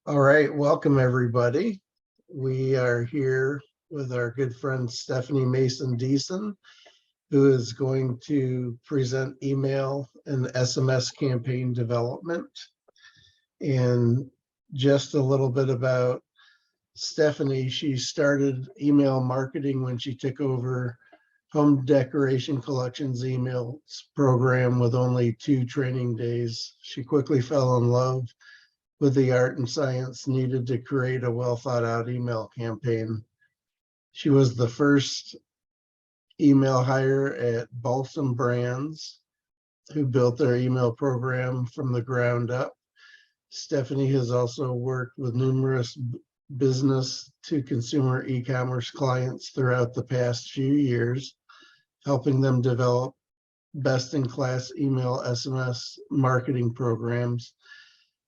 All right, welcome everybody. We are here with our good friend Stephanie Mason Deason, who is going to present email and SMS campaign development. And just a little bit about Stephanie. She started email marketing when she took over Home Decoration Collections email program with only 2 training days. She quickly fell in love with the art and science needed to create a well thought out email campaign. She was the first email hire at Balsam Brands, who built their email program from the ground up. Stephanie has also worked with numerous business to consumer e-commerce clients throughout the past few years, helping them develop best-in-class email SMS marketing programs.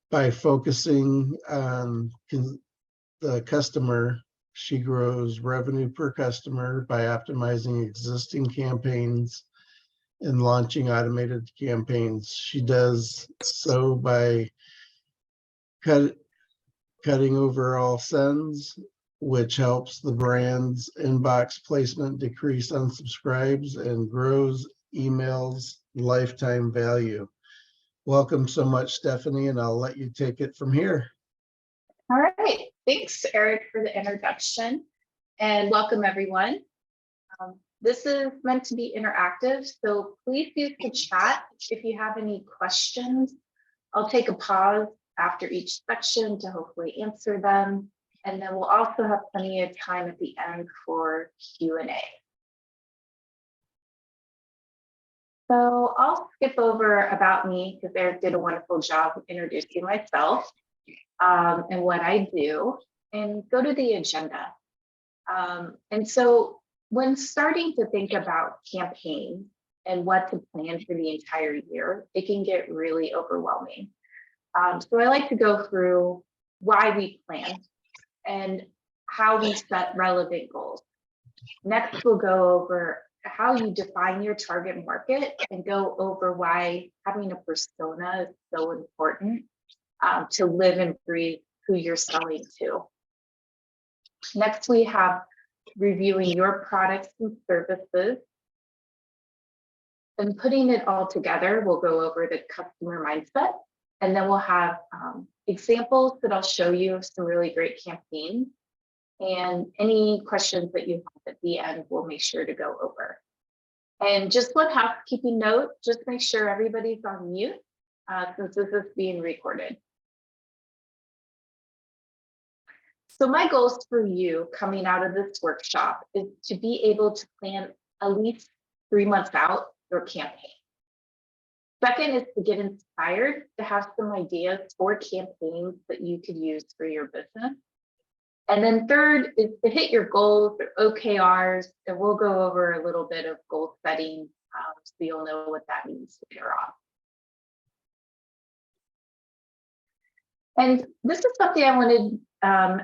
By focusing on the customer, she grows revenue per customer by optimizing existing campaigns and launching automated campaigns. She does so by cutting overall sends, which helps the brand's inbox placement decrease unsubscribes and grows emails lifetime value. Welcome so much, Stephanie, and I'll let you take it from here. All right. Thanks, Eric, for the introduction, and welcome everyone. This is meant to be interactive, so please use the chat if you have any questions. I'll take a pause after each section to hopefully answer them, and then we'll also have plenty of time at the end for Q&A. So I'll skip over about me because Eric did a wonderful job of introducing myself and what I do, and go to the agenda. And so when starting to think about campaigns and what to plan for the entire year, it can get really overwhelming. So I like to go through why we plan and how we set relevant goals. Next, we'll go over how you define your target market and go over why having a persona is so important to live and breathe who you're selling to. Next, we have reviewing your products and services. And putting it all together, we'll go over the customer mindset, and then we'll have examples that I'll show you of some really great campaigns. And any questions that you have at the end, we'll make sure to go over. And just one housekeeping note, just make sure everybody's on mute since this is being recorded. So my goals for you coming out of this workshop is to be able to plan at least 3 months out your campaign. Second is to get inspired to have some ideas for campaigns that you could use for your business. And then third is to hit your goals or OKRs, and we'll go over a little bit of goal setting so you'll know what that means later on. And this is something I wanted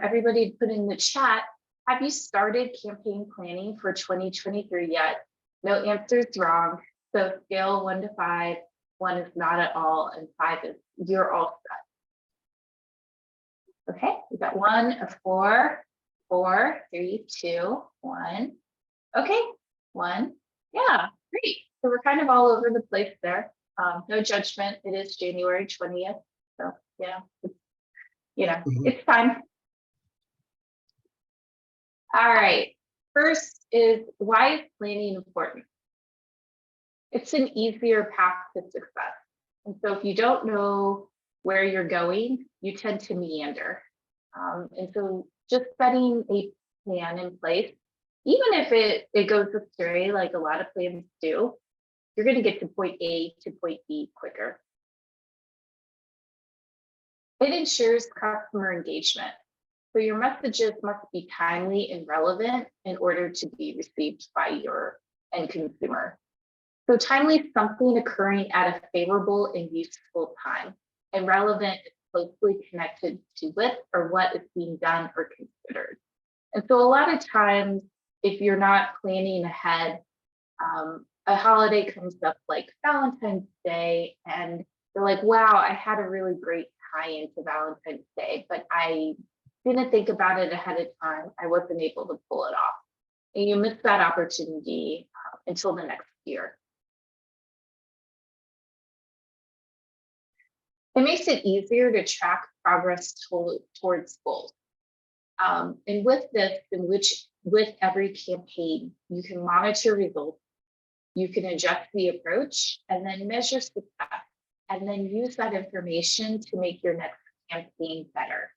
everybody to put in the chat. Have you started campaign planning for 2023 yet? No answer is wrong. So scale 1 to 5, 1 is not at all, and 5 is you're all set. Okay, we got 1, a 4, 4, 3, 2, 1. Okay, 1. Yeah, great. So we're kind of all over the place there. No judgment. It is January 20th. So yeah, it's time. All right. First is, why is planning important? It's an easier path to success. And so if you don't know where you're going, you tend to meander. And so just setting a plan in place, even if it goes astray, like a lot of plans do, you're going to get to point A to point B quicker. It ensures customer engagement. So your messages must be timely and relevant in order to be received by your end consumer. So timely is something occurring at a favorable and useful time, and relevant is closely connected to with or what is being done or considered. And so a lot of times, if you're not planning ahead, a holiday comes up like Valentine's Day, and you're like, wow, I had a really great tie into Valentine's Day, but I didn't think about it ahead of time. I wasn't able to pull it off. And you miss that opportunity until the next year. It makes it easier to track progress towards goals. And with this, with every campaign, you can monitor results, you can adjust the approach, and then measure success, and then use that information to make your next campaign better.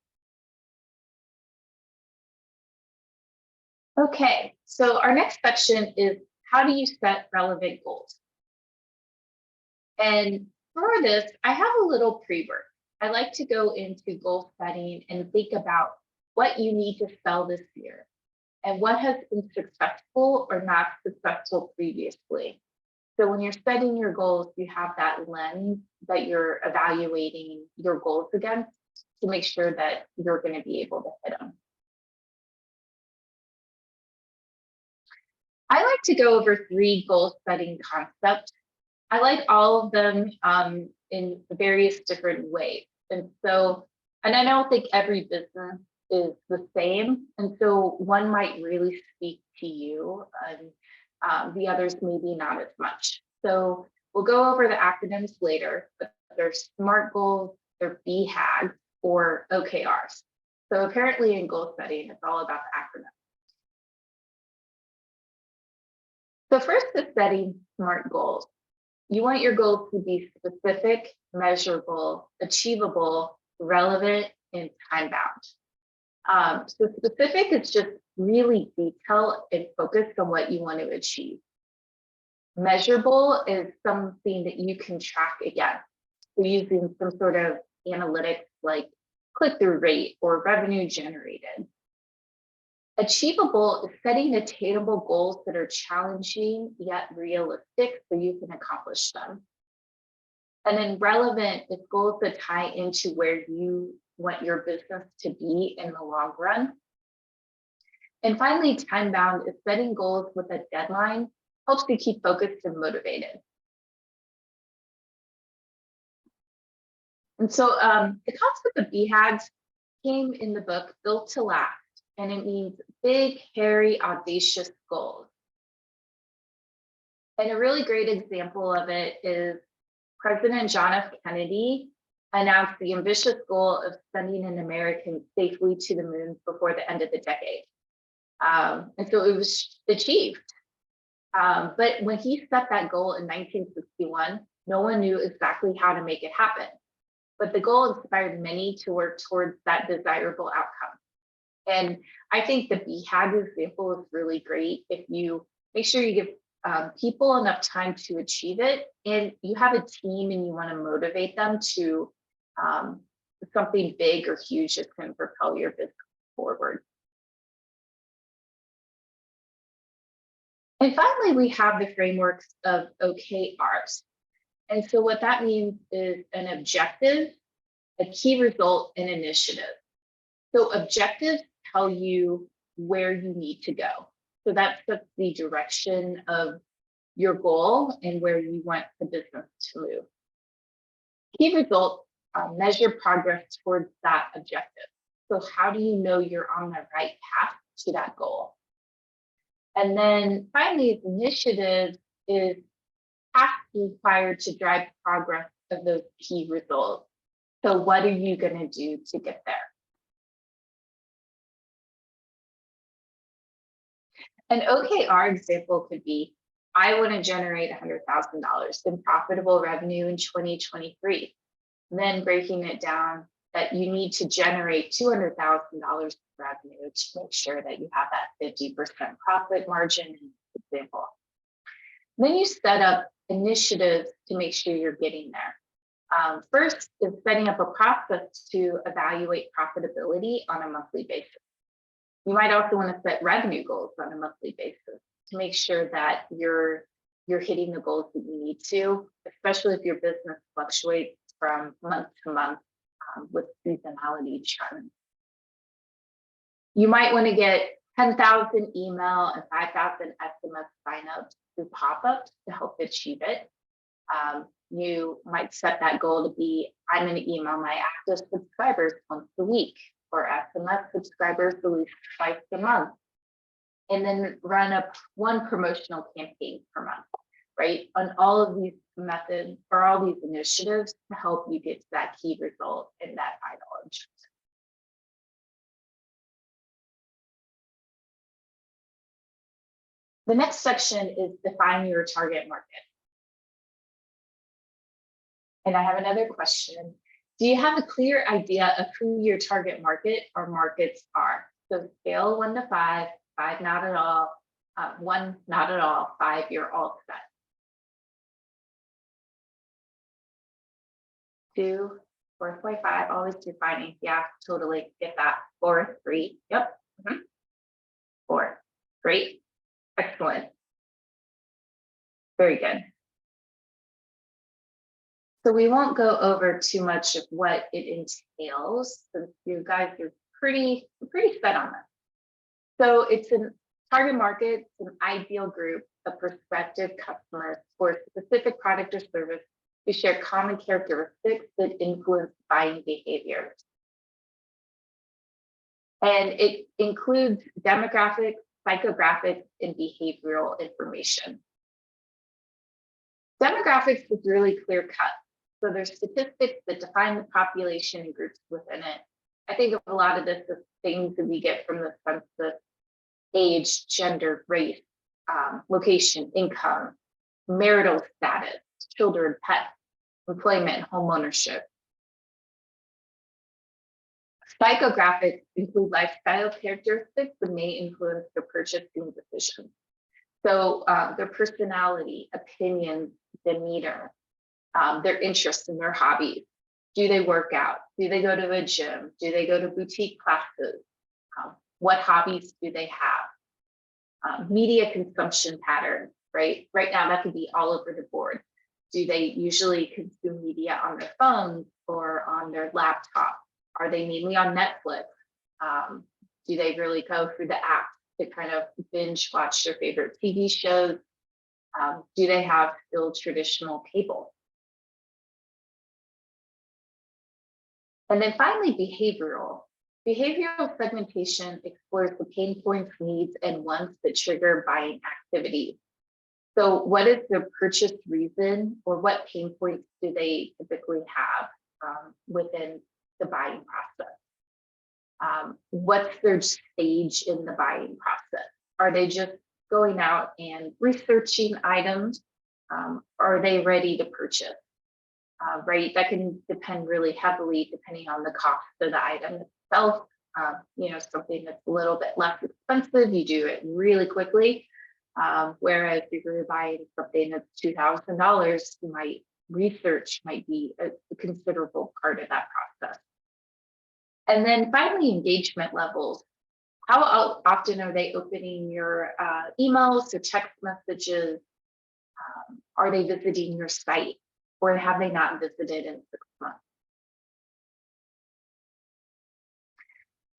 Okay, so our next section is how do you set relevant goals? And for this, I have a little pre-work. I like to go into goal setting and think about what you need to sell this year and what has been successful or not successful previously. So when you're setting your goals, you have that lens that you're evaluating your goals against to make sure that you're going to be able to hit them. I like to go over 3 goal setting concepts. I like all of them in various different ways. And I don't think every business is the same. And so one might really speak to you and the others maybe not as much. So we'll go over the acronyms later, but there's SMART goals, they're BHAGs, or OKRs. So apparently in goal setting, it's all about the acronym. So first is setting SMART goals. You want your goals to be specific, measurable, achievable, relevant, and time-bound. So specific is just really detailed and focused on what you want to achieve. Measurable is something that you can track again. So using some sort of analytics like click-through rate or revenue generated. Achievable is setting attainable goals that are challenging yet realistic so you can accomplish them. And then relevant is goals that tie into where you want your business to be in the long run. And finally, time-bound is setting goals with a deadline, helps you keep focused and motivated. And so the concept of BHAGs came in the book Built to Last, and it means big, hairy, audacious goals. And a really great example of it is President John F. Kennedy announced the ambitious goal of sending an American safely to the moon before the end of the decade. And so it was achieved. But when he set that goal in 1961, no one knew exactly how to make it happen. But the goal inspired many to work towards that desirable outcome. And I think the BHAG example is really great if you make sure you give people enough time to achieve it, and you have a team and you want to motivate them to something big or huge that can propel your business forward. And finally, we have the frameworks of OKRs. And so what that means is an objective, a key result, and initiative. So objectives tell you where you need to go. So that sets the direction of your goal and where you want the business to move. Key results measure progress towards that objective. So how do you know you're on the right path to that goal? And then finally, initiative is tasks required to drive progress of those key results. So what are you going to do to get there? An OKR example could be, I want to generate $100,000 in profitable revenue in 2023. Then breaking it down that you need to generate $200,000 revenue to make sure that you have that 50% profit margin, example. Then you set up initiatives to make sure you're getting there. First is setting up a process to evaluate profitability on a monthly basis. You might also want to set revenue goals on a monthly basis to make sure that you're hitting the goals that you need to, especially if your business fluctuates from month to month with seasonality trends. You might want to get 10,000 email and 5,000 SMS signups through pop-ups to help achieve it. You might set that goal to be, I'm going to email my active subscribers once a week, or SMS subscribers at least twice a month, and then run one promotional campaign per month, right? On all of these methods or all these initiatives to help you get to that key result and that high knowledge. The next section is define your target market. And I have another question. Do you have a clear idea of who your target market or markets are? So scale 1 to 5, 5 not at all, 1 not at all, 5 you're all set. 2, 4.5, always defining. Yeah, totally get that. 4, 3, yep. 4, great, excellent. Very good. So we won't go over too much of what it entails, since you guys are pretty set on that. So it's a target market, it's an ideal group of prospective customers for a specific product or service who share common characteristics that influence buying behaviors. And it includes demographics, psychographics, and behavioral information. Demographics is really clear cut. So there's statistics that define the population and groups within it. I think of a lot of this as things that we get from the census: age, gender, race, location, income, marital status, children, pets, employment, and home ownership. Psychographics include lifestyle characteristics that may influence their purchasing decisions. So their personality, opinions, demeanor, their interests and their hobbies. Do they work out? Do they go to a gym? Do they go to boutique classes? What hobbies do they have? Media consumption patterns, right? Right now, that could be all over the board. Do they usually consume media on their phones or on their laptop? Are they mainly on Netflix? Do they really go through the app to kind of binge watch their favorite TV shows? Do they have still traditional cable? And then finally, behavioral. Behavioral segmentation explores the pain points, needs, and wants that trigger buying activities. So what is their purchase reason, or what pain points do they typically have within the buying process? What's their stage in the buying process? Are they just going out and researching items? Are they ready to purchase? Right, that can depend really heavily depending on the cost of the item itself. Something that's a little bit less expensive, you do it really quickly. Whereas if you're buying something that's $2,000, research might be a considerable part of that process. And then finally, engagement levels. How often are they opening your emails or text messages? Are they visiting your site, or have they not visited in 6 months?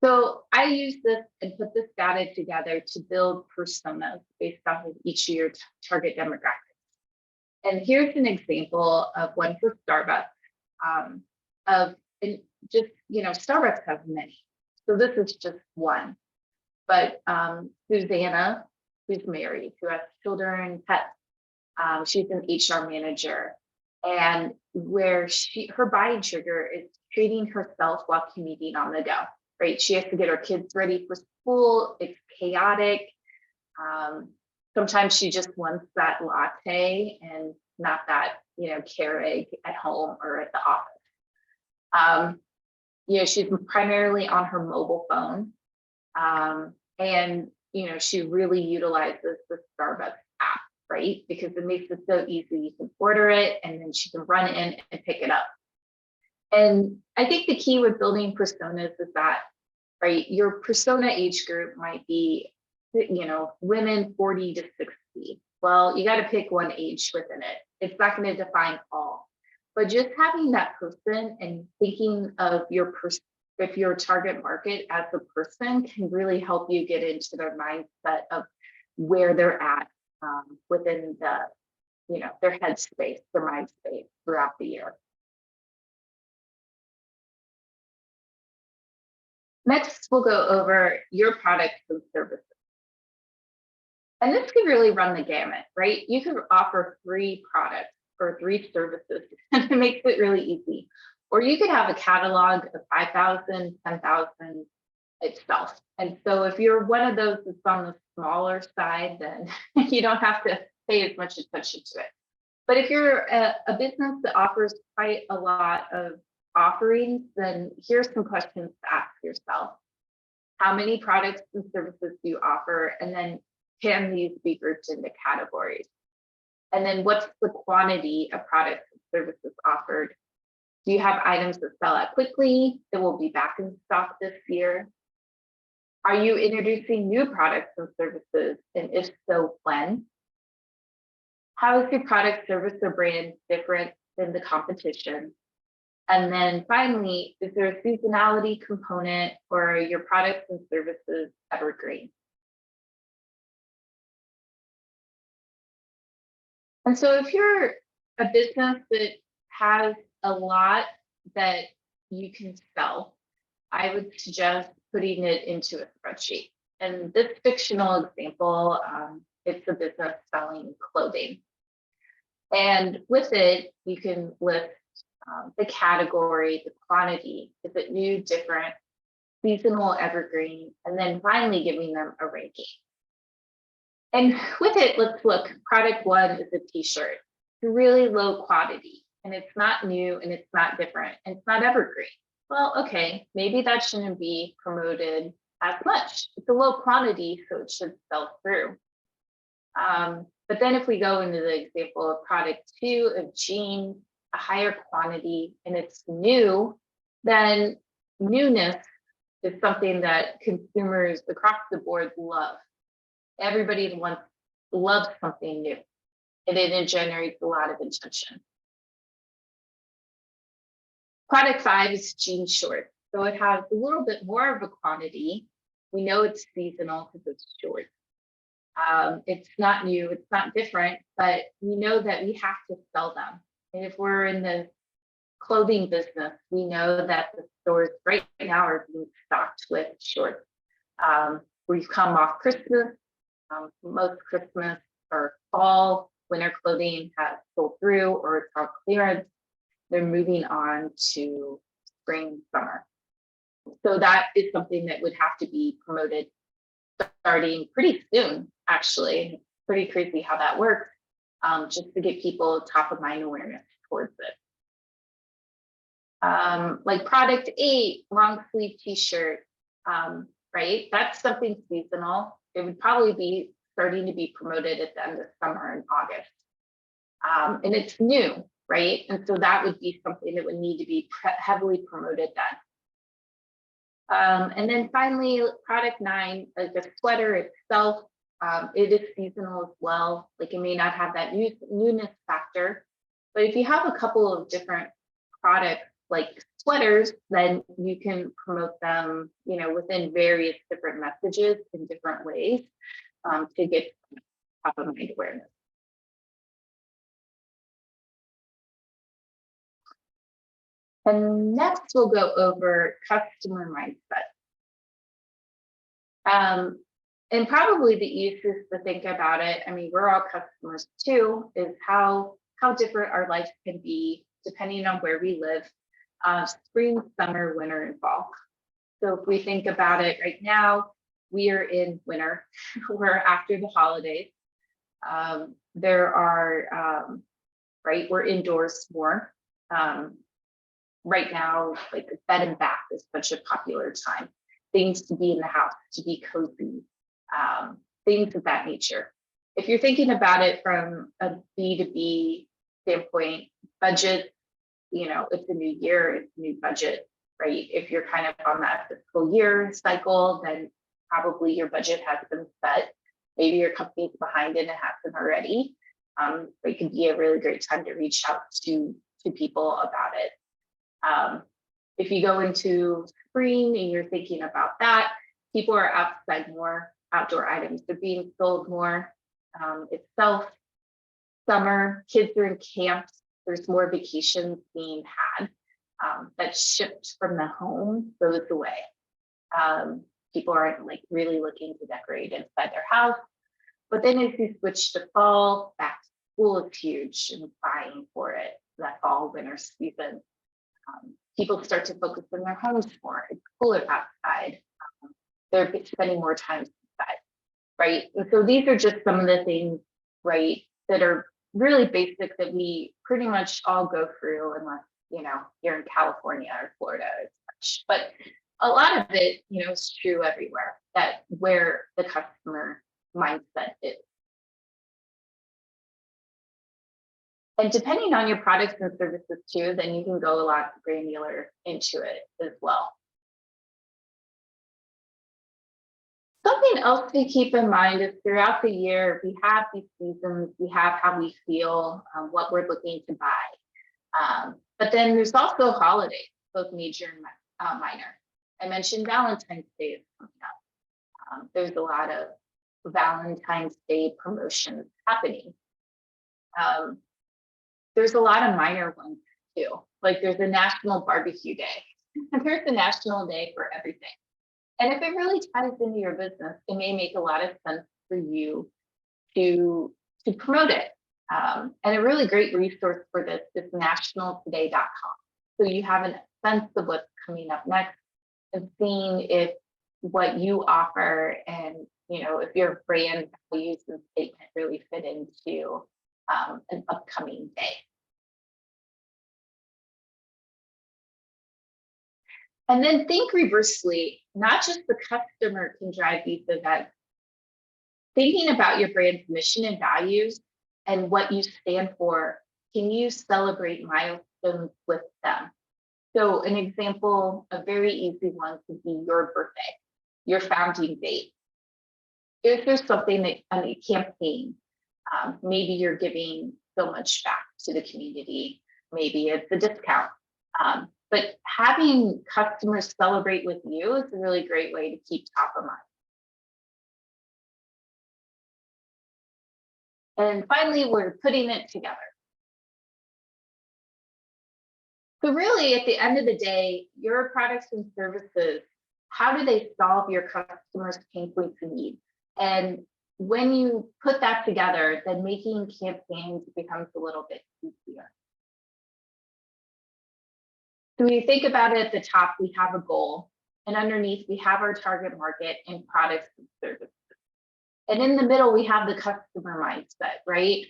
So I use this and put this data together to build personas based off of each of your target demographics. And here's an example of one for Starbucks. Starbucks has many. So this is just one. But Susanna, who's married, who has children, pets, she's an HR manager. And where her buying trigger is treating herself while commuting on the go, right? She has to get her kids ready for school. It's chaotic. Sometimes she just wants that latte and not that, Keurig at home or at the office. She's primarily on her mobile phone. And she really utilizes the Starbucks app, right? Because it makes it so easy. You can order it and then she can run in and pick it up. And I think the key with building personas is that, right, your persona age group might be, women 40 to 60. Well, you got to pick one age within it. It's not going to define all, but just having that person and thinking of if your target market as a person can really help you get into their mindset of where they're at within their head space, their mind space throughout the year. Next, we'll go over your products and services. And this could really run the gamut, right? You could offer 3 products or 3 services, and it makes it really easy. Or you could have a catalog of 5,000, 10,000 itself. And so if you're one of those that's on the smaller side, then you don't have to pay as much attention to it. But if you're a business that offers quite a lot of offerings, then here's some questions to ask yourself. How many products and services do you offer? And then can these be grouped into categories? And then what's the quantity of products and services offered? Do you have items that sell out quickly that will be back in stock this year? Are you introducing new products and services? And if so, when? How is your product, service, or brand different than the competition? And then finally, is there a seasonality component, or are your products and services evergreen? And so if you're a business that has a lot that you can sell, I would suggest putting it into a spreadsheet. And this fictional example, it's a business selling clothing. And with it, you can list the category, the quantity, is it new, different, seasonal, evergreen, and then finally giving them a ranking. And with it, let's look, product 1 is a t-shirt. It's really low quantity, and it's not new, and it's not different, and it's not evergreen. Well, okay, maybe that shouldn't be promoted as much. It's a low quantity, so it should sell through. But then if we go into the example of product 2 of jeans, a higher quantity, and it's new, then newness is something that consumers across the board love. Everybody loves something new, and it generates a lot of attention. Product 5 is jean shorts. So it has a little bit more of a quantity. We know it's seasonal because it's short. It's not new, it's not different, but we know that we have to sell them. And if we're in the clothing business, we know that the stores right now are being stocked with shorts. We've come off Christmas. Most Christmas or fall winter clothing has sold through or it's on clearance. They're moving on to spring, summer. So that is something that would have to be promoted starting pretty soon, actually. It's pretty crazy how that works, just to get people top of mind awareness towards it. Like product 8, long sleeve t-shirt, right? That's something seasonal. It would probably be starting to be promoted at the end of summer in August. And it's new, right? And so that would be something that would need to be heavily promoted then. And then finally, product 9, like the sweater itself, it is seasonal as well. Like it may not have that newness factor, but if you have a couple of different products like sweaters, then you can promote them, within various different messages in different ways to get top of mind awareness. And next we'll go over customer mindset. And probably the easiest to think about it, I mean, we're all customers too, is how different our life can be depending on where we live, spring, summer, winter, and fall. So if we think about it right now, we are in winter, we're after the holidays. We're indoors more. Right now, like bed and bath is such a popular time. Things to be in the house, to be cozy, things of that nature. If you're thinking about it from a B2B standpoint, budget, it's a new year, it's a new budget, right? If you're kind of on that fiscal year cycle, then probably your budget has been set. Maybe your company's behind it and it hasn't already. It could be a really great time to reach out to people about it. If you go into spring and you're thinking about that, people are outside more, outdoor items are being sold more itself. summer, kids are in camps, there's more vacations being had. That shift from the home goes away. People aren't like really looking to decorate inside their house. But then as you switch to fall, back to school is huge and buying for it, that fall, winter season. People start to focus on their homes more. It's cooler outside. They're spending more time inside, right? And so these are just some of the things, right, that are really basic that we pretty much all go through, unless, you know, you're in California or Florida as much. But a lot of it, you know, is true everywhere, that where the customer mindset is. And depending on your products and services too, then you can go a lot granular into it as well. Something else to keep in mind is throughout the year, we have these seasons, we have how we feel, what we're looking to buy. But then there's also holidays, both major and minor. I mentioned Valentine's Day is coming up. There's a lot of Valentine's Day promotions happening. There's a lot of minor ones too. Like there's a National Barbecue Day. There's a National Day for everything. And if it really ties into your business, it may make a lot of sense for you to promote it. And a really great resource for this is nationaltoday.com. So you have a sense of what's coming up next and seeing if what you offer and, you know, if your brand values and statement really fit into an upcoming day. And then think reversely, not just the customer can drive these events. Thinking about your brand's mission and values and what you stand for, can you celebrate milestones with them? So an example, a very easy one could be your birthday, your founding date. If there's something that on a campaign, maybe you're giving so much back to the community, maybe it's a discount. But having customers celebrate with you is a really great way to keep top of mind. And finally, we're putting it together. So really, at the end of the day, your products and services, how do they solve your customers' pain points and needs? And when you put that together, then making campaigns becomes a little bit easier. So when you think about it, at the top, we have a goal, and underneath we have our target market and products and services. And in the middle, we have the customer mindset, right?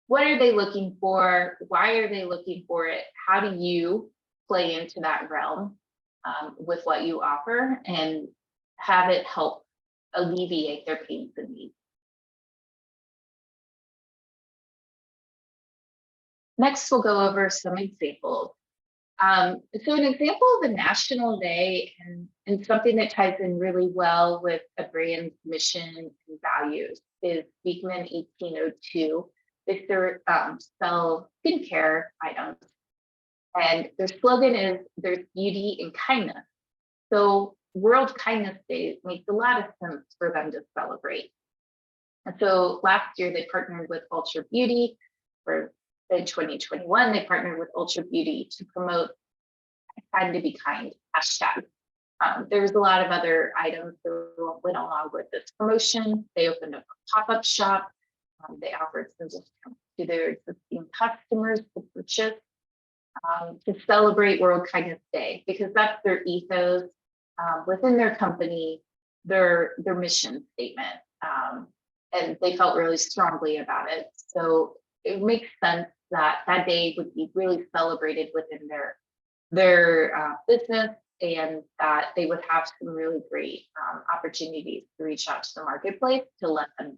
What are they looking for? Why are they looking for it? How do you play into that realm with what you offer and have it help alleviate their pains and needs? Next, we'll go over some examples. So an example of a national day and something that ties in really well with a brand's mission and values is Beekman 1802. They sell skincare items, and their slogan is "There's beauty in kindness." So World Kindness Day makes a lot of sense for them to celebrate. And so last year they partnered with Ultra Beauty for. In 2021, they partnered with Ultra Beauty to promote "Time to be kind" hashtag. There was a lot of other items that went along with this promotion. They opened up a pop-up shop. They offered some discounts to their existing customers to purchase to celebrate World Kindness Day, because that's their ethos within their company, their mission statement, and they felt really strongly about it. So it makes sense that that day would be really celebrated within their business, and that they would have some really great opportunities to reach out to the marketplace to let them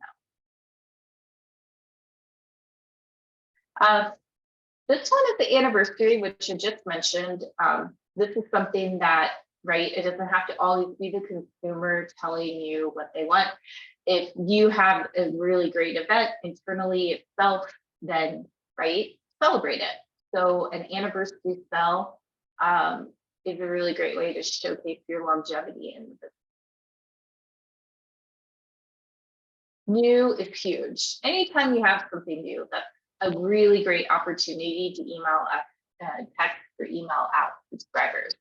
know. This one is the anniversary, which I just mentioned. This is something that, right, it doesn't have to always be the consumer telling you what they want. If you have a really great event internally itself, then right, celebrate it. So an anniversary sale is a really great way to showcase your longevity in the business. New is huge. Anytime you have something new, that's a really great opportunity to email up, text or email out subscribers.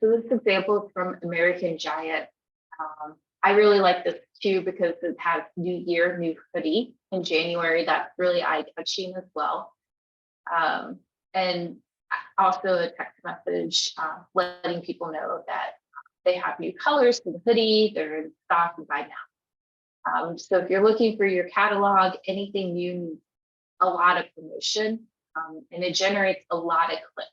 So this example is from American Giant. I really like this too because it has New Year, new hoodie in January. That's really eye-catching as well. And also a text message letting people know that they have new colors for the hoodie, they're in stock and buy now. So if you're looking for your catalog, anything new needs a lot of promotion, and it generates a lot of clicks.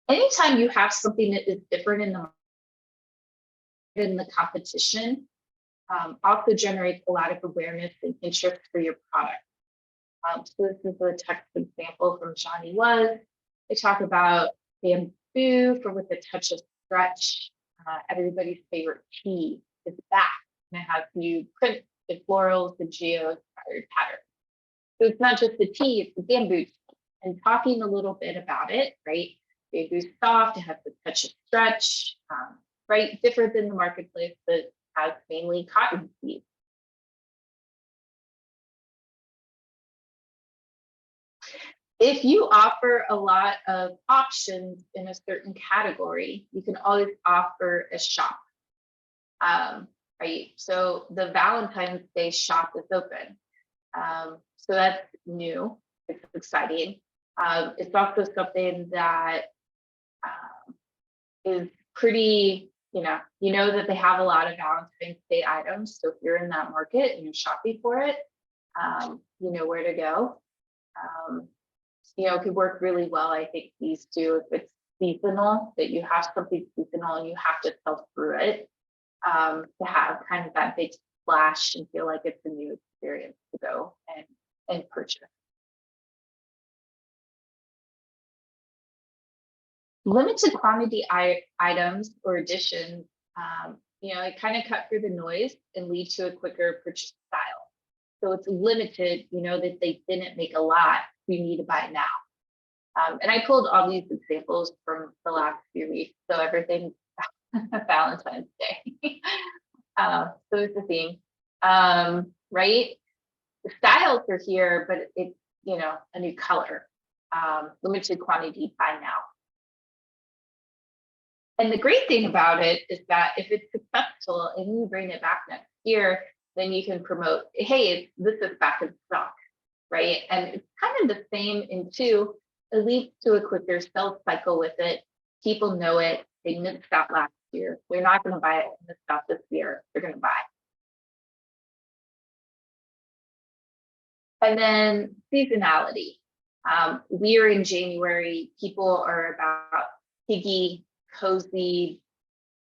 Anytime you have something that is different in the competition, also generates a lot of awareness and interest for your product. So this is a text example from Johnny Was. They talk about bamboo for with a touch of stretch. Everybody's favorite tea is back, and it has new prints and florals and geo-inspired patterns. So it's not just the tea, it's the bamboo tea. And talking a little bit about it, right? Bamboo's soft, it has a touch of stretch, right? Different than the marketplace that has mainly cotton tea. If you offer a lot of options in a certain category, you can always offer a shop, right? So the Valentine's Day shop is open. So that's new, it's exciting. It's also something that is pretty, you know that they have a lot of Valentine's Day items. So if you're in that market and you're shopping for it, you know where to go. It could work really well. I think these two, if it's seasonal, that you have something seasonal and you have to sell through it, to have kind of that big splash and feel like it's a new experience to go and purchase. Limited quantity items or additions, it kind of cut through the noise and lead to a quicker purchase style. So it's limited, that they didn't make a lot, you need to buy it now. And I pulled all these examples from the last few weeks, so everything's Valentine's Day. So it's the theme, right? The styles are here, but it's, a new color, limited quantity, buy now. And the great thing about it is that if it's successful and you bring it back next year, then you can promote, hey, this is back in stock, right? And it's kind of the same in two. It leads to a quicker sales cycle with it. People know it. They missed out last year. They're not going to buy it in the stock this year. They're going to buy. And then seasonality. We are in January. People are about piggy, cozy,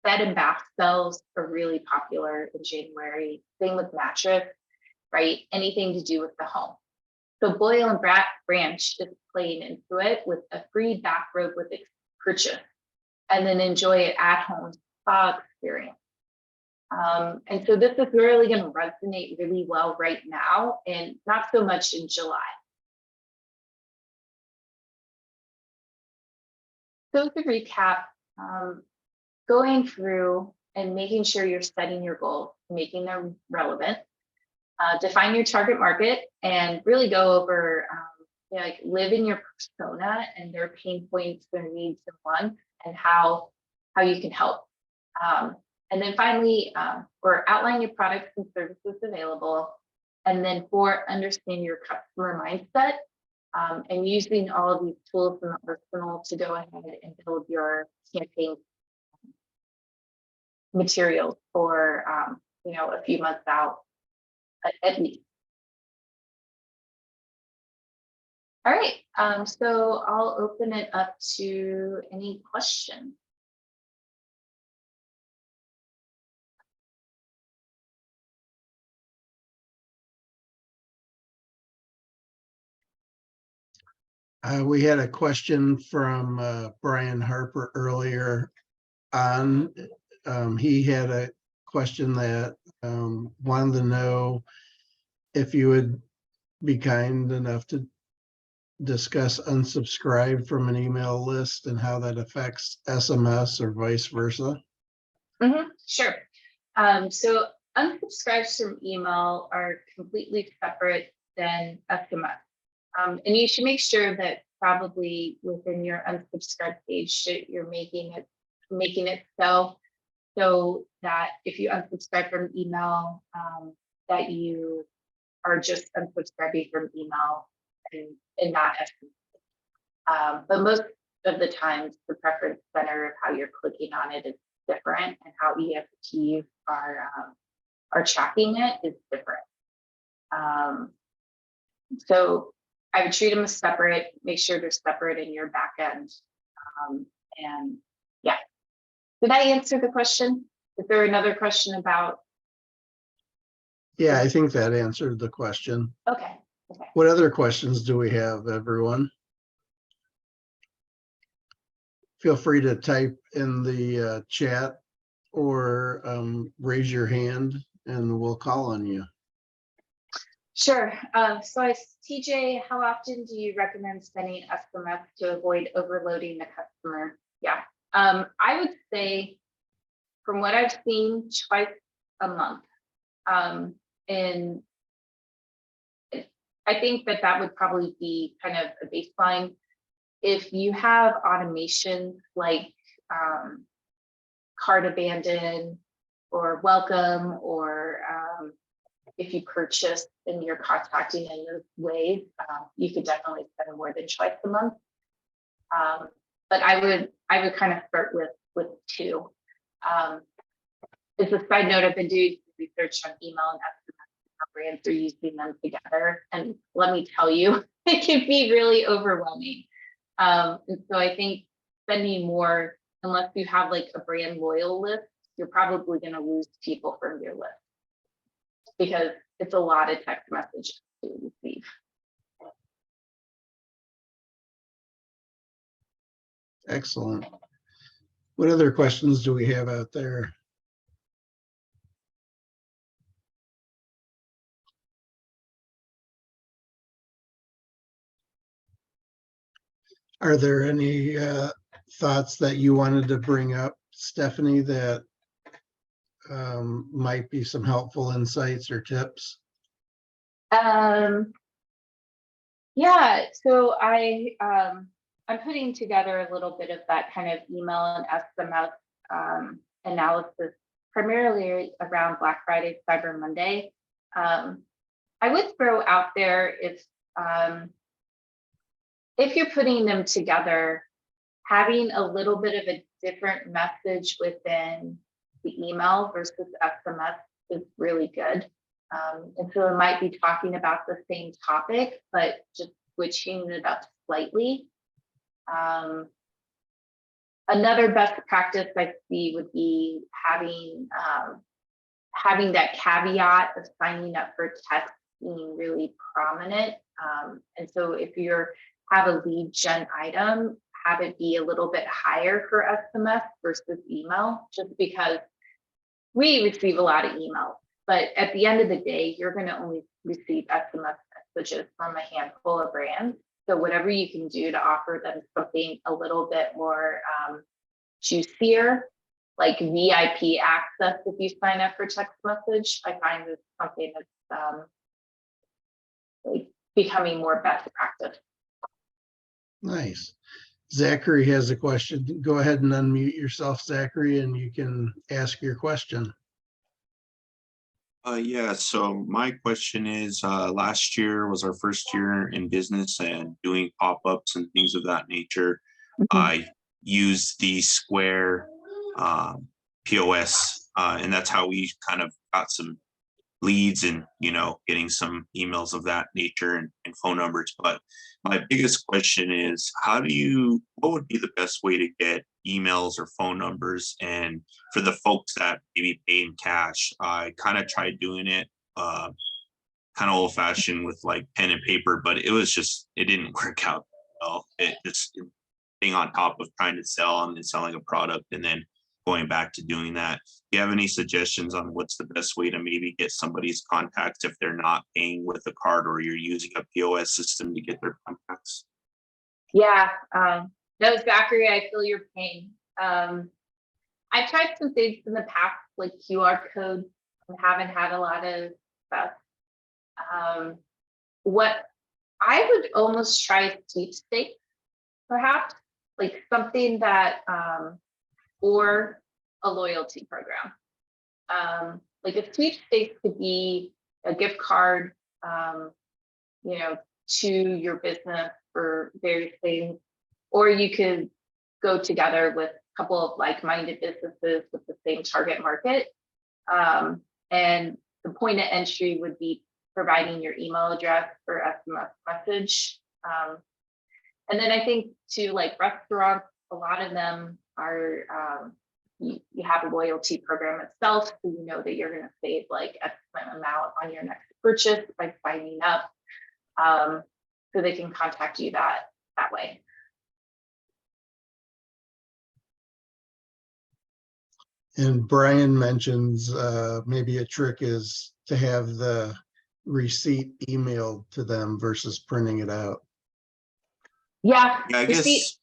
bed and bath spells are really popular in January. Same with mattress, right? Anything to do with the home. So Boyle and Branch is playing into it with a free bathrobe with purchase, and then enjoy it at home spa experience. And so this is really going to resonate really well right now, and not so much in July. So to recap, going through and making sure you're setting your goals, making them relevant, define your target market, and really go over, like live in your persona and their pain points, their needs and wants, and how you can help. And then finally, or outline your products and services available. And then understand your customer mindset, and using all of these tools in the arsenal to go ahead and build your campaign materials for, a few months out at least. All right, so I'll open it up to any questions. We had a question from Brian Harper earlier on. He had a question that wanted to know if you would be kind enough to discuss unsubscribe from an email list and how that affects SMS or vice versa. Sure. So unsubscribes from email are completely separate than SMS. And you should make sure that probably within your unsubscribe page that you're making it so that if you unsubscribe from email, that you are just unsubscribing from email and not SMS. But most of the times, the preference center of how you're clicking on it is different, and how EFTs are tracking it is different. So I would treat them as separate. Make sure they're separate in your back end. And yeah, did I answer the question? Is there another question about? Yeah, I think that answered the question. Okay. What other questions do we have, everyone? Feel free to type in the chat or raise your hand and we'll call on you. Sure. So TJ, how often do you recommend sending SMS to avoid overloading the customer? Yeah. I would say, from what I've seen, twice a month. And I think that would probably be kind of a baseline. If you have automations like cart abandon or welcome, or if you purchase and you're contacting in those ways, you could definitely spend more than twice a month. But I would kind of start with two. As a side note, I've been doing research on email and SMS, how brands are using them together, and let me tell you, it can be really overwhelming. And so I think spending more, unless you have like a brand loyal list, you're probably going to lose people from your list, because it's a lot of text messages to receive. Excellent. What other questions do we have out there? Are there any thoughts that you wanted to bring up, Stephanie, that might be some helpful insights or tips? Yeah, so I'm putting together a little bit of that kind of email and SMS analysis, primarily around Black Friday, Cyber Monday. I would throw out there, if you're putting them together, having a little bit of a different message within the email versus SMS is really good. And so it might be talking about the same topic, but just switching it up slightly. Another best practice I see would be having that caveat of signing up for text being really prominent. And so if you have a lead gen item, have it be a little bit higher for SMS versus email, just because we receive a lot of emails. But at the end of the day, you're going to only receive SMS messages from a handful of brands. So whatever you can do to offer them something a little bit more juicier, like VIP access if you sign up for text message, I find is something that's like becoming more best practice. Nice. Zachary has a question. Go ahead and unmute yourself, Zachary, and you can ask your question. Yeah, so my question is, last year was our first year in business and doing pop-ups and things of that nature. I used the Square POS, and that's how we kind of got some leads and, getting some emails of that nature and phone numbers. But my biggest question is, what would be the best way to get emails or phone numbers? And for the folks that maybe pay in cash, I kind of tried doing it kind of old fashioned with like pen and paper, but it didn't work out well. It just being on top of trying to sell and then selling a product and then going back to doing that. Do you have any suggestions on what's the best way to maybe get somebody's contacts if they're not paying with a card or you're using a POS system to get their contacts? Yeah, no, Zachary, I feel your pain. I've tried some things in the past, like QR codes. I haven't had a lot of success. What I would almost try sweepstakes, perhaps, like something that, or a loyalty program. Like a sweepstakes could be a gift card, you know, to your business for various things, or you could go together with a couple of like-minded businesses with the same target market. And the point of entry would be providing your email address or SMS message. And then I think to like restaurants, a lot of them are, you have a loyalty program itself, so you know that you're going to save like X amount on your next purchase by signing up. So they can contact you that way. And Brian mentions maybe a trick is to have the receipt emailed to them versus printing it out. Yeah, Yeah, I receipt. guess.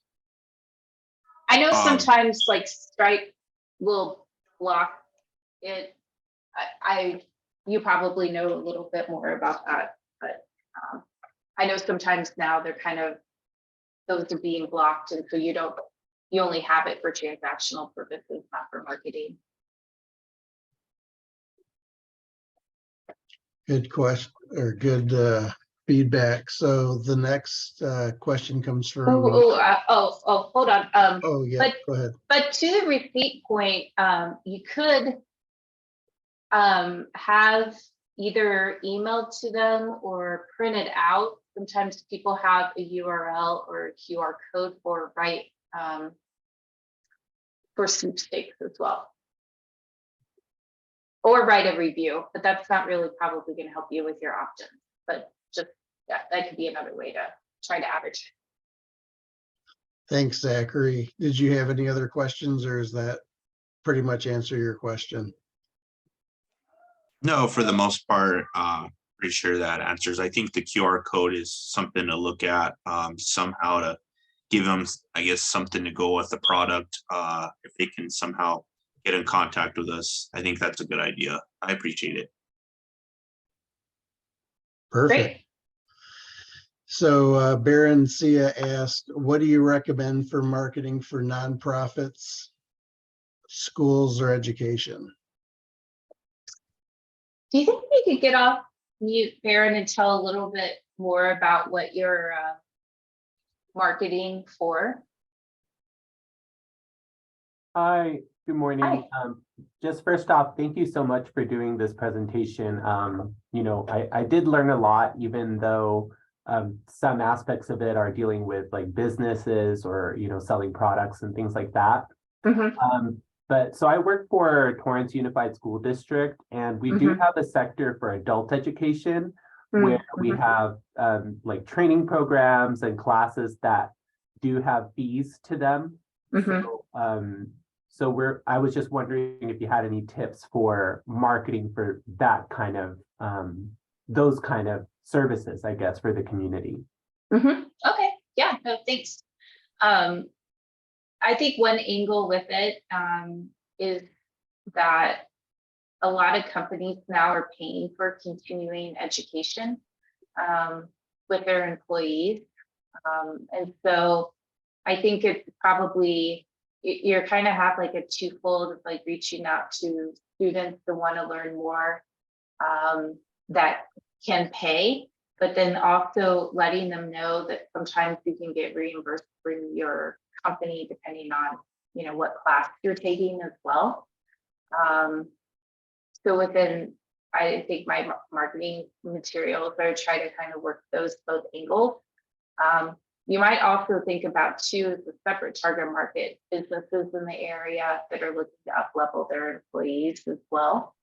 I know sometimes like Stripe will block it. You probably know a little bit more about that, but I know sometimes now they're kind of, those are being blocked, and so you only have it for transactional purposes, not for marketing. Good question, or good feedback. So the next question comes from. Hold on. Oh yeah, go ahead. But to the receipt point, you could have either emailed to them or printed out. Sometimes people have a URL or a QR code for for sweepstakes as well. Or write a review, but that's not really probably going to help you with your opt-in. But just, yeah, that could be another way to try to average. Thanks, Zachary. Did you have any other questions, or is that pretty much answer your question? No, for the most part, pretty sure that answers. I think the QR code is something to look at, somehow to give them, I guess, something to go with the product. If they can somehow get in contact with us, I think that's a good idea. I appreciate it. Perfect. Great. So Baron Sia asked, what do you recommend for marketing for nonprofits, schools, or education? Do you think we could get off mute, Baron, and tell a little bit more about what you're marketing for? Hi, good morning. Hi. Just first off, thank you so much for doing this presentation. You know, I did learn a lot, even though some aspects of it are dealing with like businesses or, you know, selling products and things like that. Mm-hmm. But so I work for Torrance Unified School District, and we do have a sector for adult education where we have like training programs and classes that do have fees to them. So I was just wondering if you had any tips for marketing for that kind of those kind of services, I guess, for the community. Okay, yeah, no, thanks. I think one angle with it is that a lot of companies now are paying for continuing education with their employees. And so I think it's probably, you're kind of have like a twofold of like reaching out to students that want to learn more that can pay, but then also letting them know that sometimes you can get reimbursed through your company depending on, you know, what class you're taking as well. So within, I think my marketing materials, I try to kind of work those both angles. You might also think about too, as a separate target market, businesses in the area that are looking to up-level their employees as well.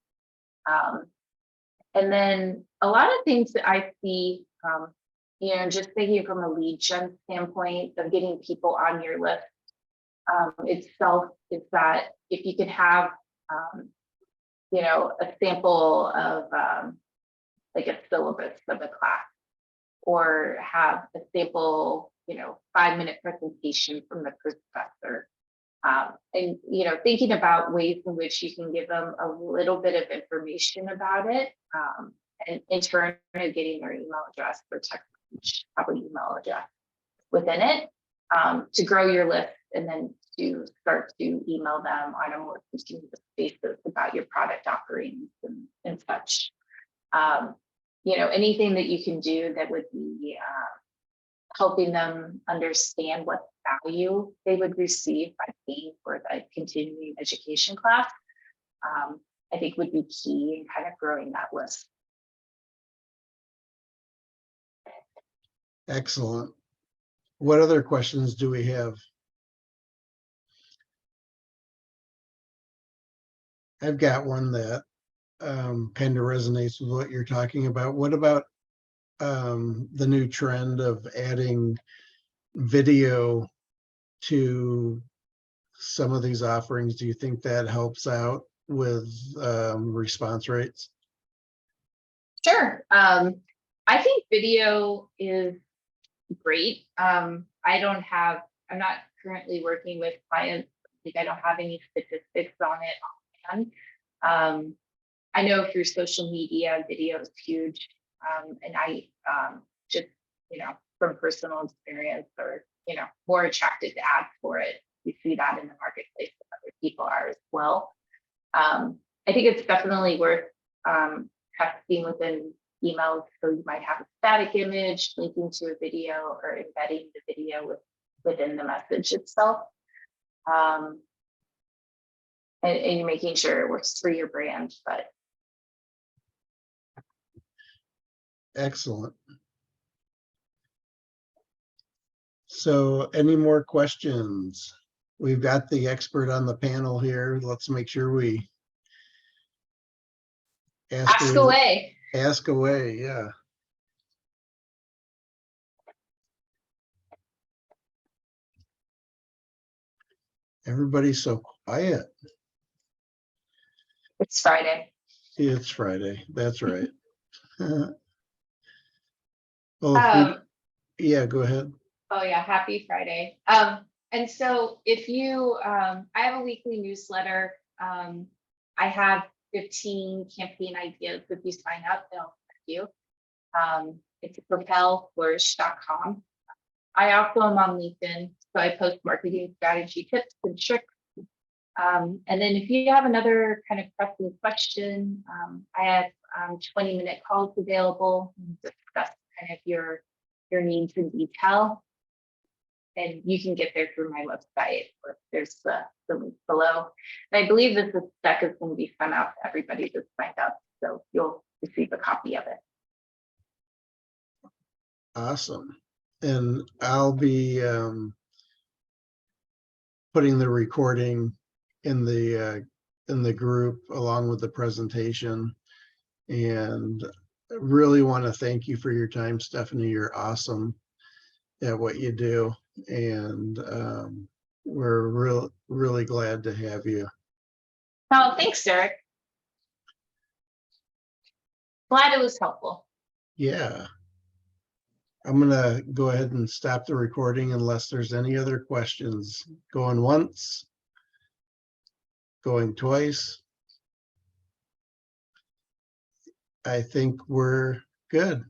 And then a lot of things that I see, you know, just thinking from a lead gen standpoint of getting people on your list itself, is that if you could have, you know, a sample of like a syllabus of a class, or have a sample, you know, 5-minute presentation from the professor, And, you know, thinking about ways in which you can give them a little bit of information about it, and in turn getting their email address or text message, probably email address within it, to grow your list and then to start to email them on a more continuous basis about your product offerings and such. You know, anything that you can do that would be helping them understand what value they would receive by paying for the continuing education class, I think would be key in kind of growing that list. Excellent. What other questions do we have? I've got one that kind of resonates with what you're talking about. What about the new trend of adding video to some of these offerings? Do you think that helps out with response rates? Sure. I think video is great. I'm not currently working with clients. Like, I don't have any statistics on it offhand. I know through social media, video is huge. And I just, you know, from personal experience, or, you know, more attracted to ads for it. We see that in the marketplace, and other people are as well. I think it's definitely worth testing within emails. So you might have a static image linking to a video, or embedding the video within the message itself. And you're making sure it works for your brand. But Excellent. So any more questions? We've got the expert on the panel here. Let's make sure we ask away. Ask away, yeah. Everybody's so quiet. It's Friday. It's Friday, that's right. Well, yeah, go ahead. Oh yeah, happy Friday. And so if you, I have a weekly newsletter. I have 15 campaign ideas. If you sign up, they'll send you. It's propelflourish.com. I also am on LinkedIn, so I post marketing strategy tips and tricks. And then if you have another kind of pressing question, I have 20-minute calls available and discuss kind of your needs in detail. And you can get there through my website, or there's the link below. And I believe this deck is going to be sent out to everybody that's signed up, so you'll receive a copy of it. Awesome. And I'll be putting the recording in the group along with the presentation. And I really want to thank you for your time, Stephanie. You're awesome at what you do. And we're really glad to have you. Oh, thanks, Derek. Glad it was helpful. Yeah. I'm gonna go ahead and stop the recording unless there's any other questions. Going once, going twice. I think we're good.